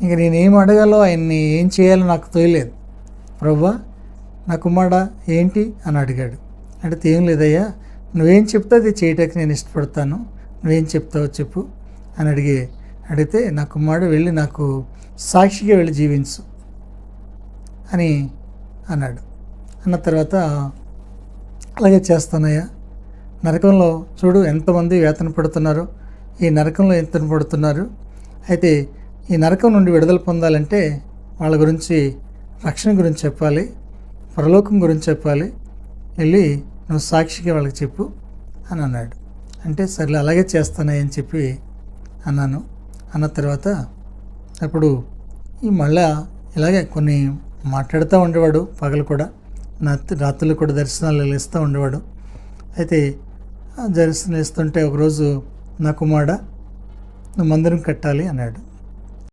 ఇంక నేనేం అడగాలో ఆయన్ని ఏం చేయాలో నాకు తోయలేదు. ప్రభువా నా కుమారుడా ఏంటి అని అడిగాడు. అడిగితే ఏం లేదయ్యా, నువ్వేం చెప్తే అది చేయటానికి నేను ఇష్టపడతాను, నువ్వేం చెప్తావో చెప్పు అని అడిగితే నా కుమారుడు వెళ్ళి నాకు సాక్షిగా వెళ్ళి జీవించు అని అన్నాడు. అన్న తర్వాత అలాగే చేస్తానయ్యా, నరకంలో చూడు ఎంతమంది వేతన పడుతున్నారో, ఈ నరకంలో ఎంత పడుతున్నారు, అయితే ఈ నరకం నుండి విడుదల పొందాలంటే వాళ్ళ గురించి రక్షణ గురించి చెప్పాలి, పరలోకం గురించి చెప్పాలి, వెళ్ళి నువ్వు సాక్షిగా వాళ్ళకి చెప్పు అని అన్నాడు. అంటే సర్లే అలాగే చేస్తానని చెప్పి అన్నాను. అన్న తర్వాత అప్పుడు ఈ మళ్ళా ఇలాగే కొన్ని మాట్లాడుతూ ఉండేవాడు. పగలు కూడా రాత్రులు కూడా దర్శనాలు ఇస్తూ ఉండేవాడు. అయితే దర్శనం ఇస్తుంటే ఒకరోజు నా కుమారుడా నువ్వు మందిరం కట్టాలి అన్నాడు.